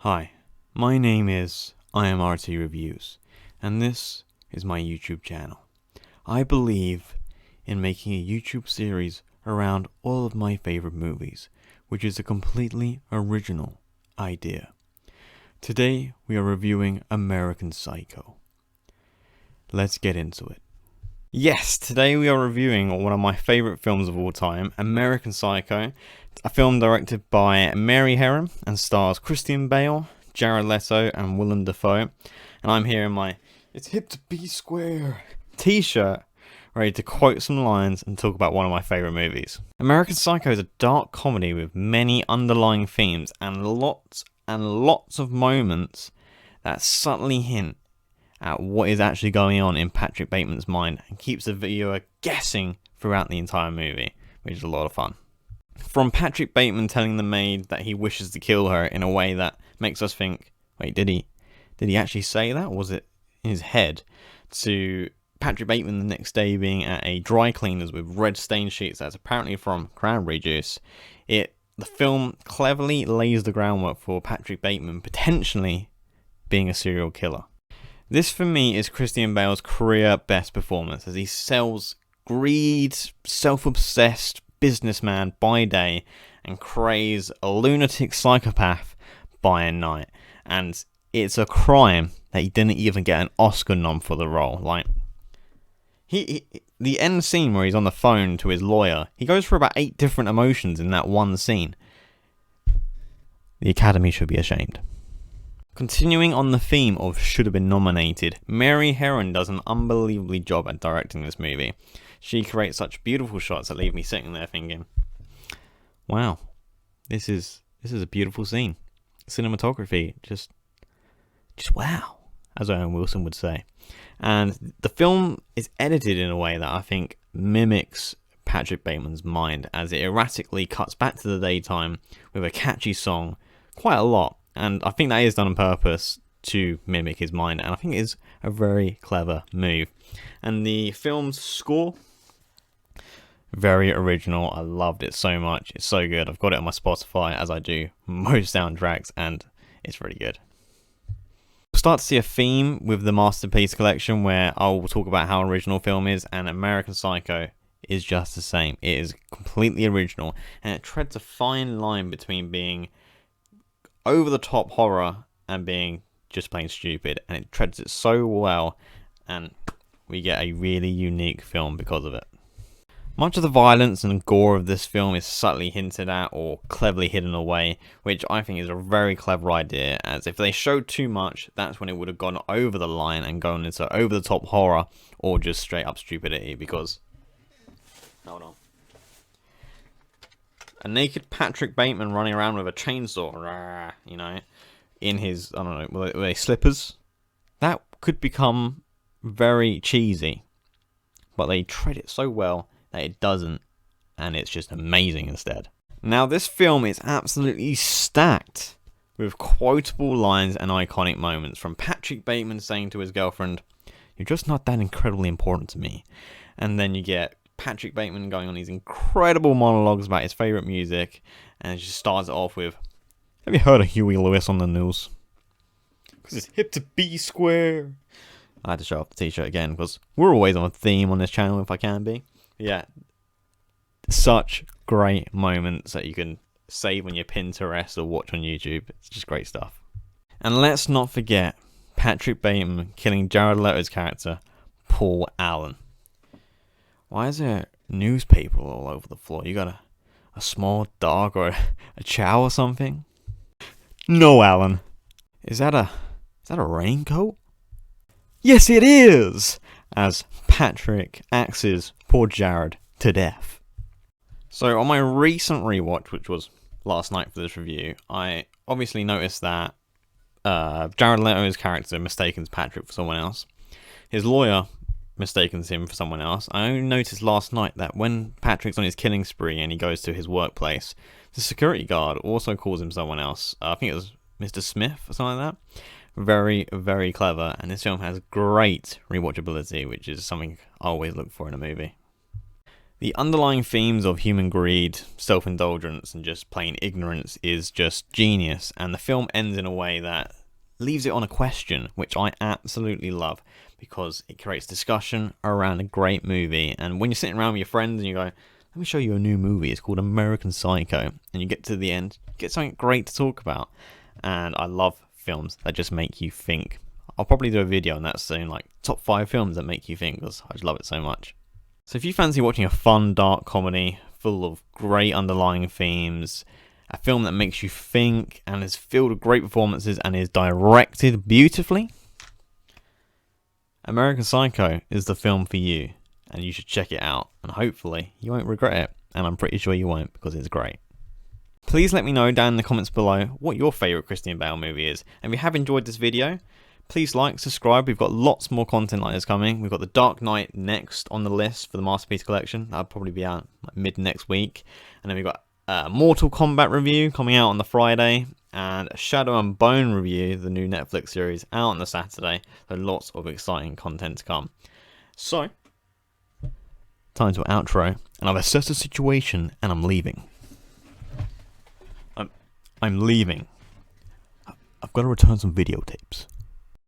Hi, my name is IMRT Reviews, and this is my YouTube channel. I believe in making a YouTube series around all of my favorite movies, which is a completely original idea. Today we are reviewing American Psycho. Let's get into it. Yes, today we are reviewing one of my favorite films of all time, American Psycho, a film directed by Mary Herron and stars Christian Bale, Jared Leto, and Willem Dafoe. And I'm here in my "It's hip to be square" t-shirt, ready to quote some lines and talk about one of my favorite movies. American Psycho is a dark comedy with many underlying themes and lots of moments that subtly hint at what is actually going on in Patrick Bateman's mind and keeps the viewer guessing throughout the entire movie, which is a lot of fun. From Patrick Bateman telling the maid that he wishes to kill her in a way that makes us think, wait, did he actually say that? Or was it in his head? To Patrick Bateman the next day being at a dry cleaners with red stain sheets that's apparently from cranberry juice. The film cleverly lays the groundwork for Patrick Bateman potentially being a serial killer. This for me is Christian Bale's career best performance as he sells greed, self-obsessed businessman by day and craze a lunatic psychopath by night. And it's a crime that he didn't even get an Oscar nom for the role. Like, the end scene where he's on the phone to his lawyer, he goes for about 8 different emotions in that one scene. The Academy should be ashamed. Continuing on the theme of should have been nominated, Mary Herron does an unbelievable job at directing this movie. She creates such beautiful shots that leave me sitting there thinking, wow, this is a beautiful scene. Cinematography, just wow, as Owen Wilson would say. And the film is edited in a way that I think mimics Patrick Bateman's mind, as it erratically cuts back to the daytime with a catchy song quite a lot. And I think that is done on purpose to mimic his mind, and I think it is a very clever move. And the film's score, very original. I loved it so much. It's so good. I've got it on my Spotify, as I do most soundtracks, and it's really good. We'll start to see a theme with the Masterpiece Collection, where I will talk about how original film is, and American Psycho is just the same. It is completely original, and it treads a fine line between being over-the-top horror and being just plain stupid, and it treads it so well, and we get a really unique film because of it. Much of the violence and gore of this film is subtly hinted at or cleverly hidden away, which I think is a very clever idea, as if they showed too much, that's when it would have gone over the line and gone into over-the-top horror or just straight-up stupidity, because hold on. A naked Patrick Bateman running around with a chainsaw, in his, I don't know, were they slippers? That could become very cheesy, but they tread it so well that it doesn't, and it's just amazing instead. Now, this film is absolutely stacked with quotable lines and iconic moments, from Patrick Bateman saying to his girlfriend, "You're just not that incredibly important to me," and then you get Patrick Bateman going on these incredible monologues about his favourite music, and it just starts it off with, "Have you heard of Huey Lewis on the news? Because it's hip to be square." I had to show off the t-shirt again, because we're always on a theme on this channel if I can be. Yeah, such great moments that you can save on your Pinterest or watch on YouTube. It's just great stuff. And let's not forget Patrick Bateman killing Jared Leto's character, Paul Allen. Why is there newspaper all over the floor? You got a small dog or a chow or something? No, Alan. Is that a raincoat? Yes, it is! As Patrick axes poor Jared to death. So on my recent rewatch, which was last night for this review, I obviously noticed that Jared Leto's character mistakes Patrick for someone else. His lawyer mistakes him for someone else. I only noticed last night that when Patrick's on his killing spree and he goes to his workplace, the security guard also calls him someone else. I think it was Mr. Smith or something like that. Very, very clever, and this film has great rewatchability, which is something I always look for in a movie. The underlying themes of human greed, self-indulgence, and just plain ignorance is just genius, and the film ends in a way that leaves it on a question, which I absolutely love, because it creates discussion around a great movie. And when you're sitting around with your friends and you go, let me show you a new movie, it's called American Psycho, and you get to the end, you get something great to talk about. And I love films that just make you think. I'll probably do a video on that soon, like top 5 films that make you think, because I just love it so much. So if you fancy watching a fun, dark comedy full of great underlying themes, a film that makes you think and is filled with great performances and is directed beautifully, American Psycho is the film for you, and you should check it out, and hopefully you won't regret it, and I'm pretty sure you won't, because it's great. Please let me know down in the comments below what your favourite Christian Bale movie is, and if you have enjoyed this video, please like, subscribe. We've got lots more content like this coming. We've got The Dark Knight next on the list for the Masterpiece Collection. That'll probably be out like mid next week. And then we've got a Mortal Kombat review coming out on the Friday. And a Shadow and Bone review, the new Netflix series, out on the Saturday. So lots of exciting content to come. So, time to outro. And I've assessed the situation and I'm leaving. I'm leaving. I've got to return some videotapes.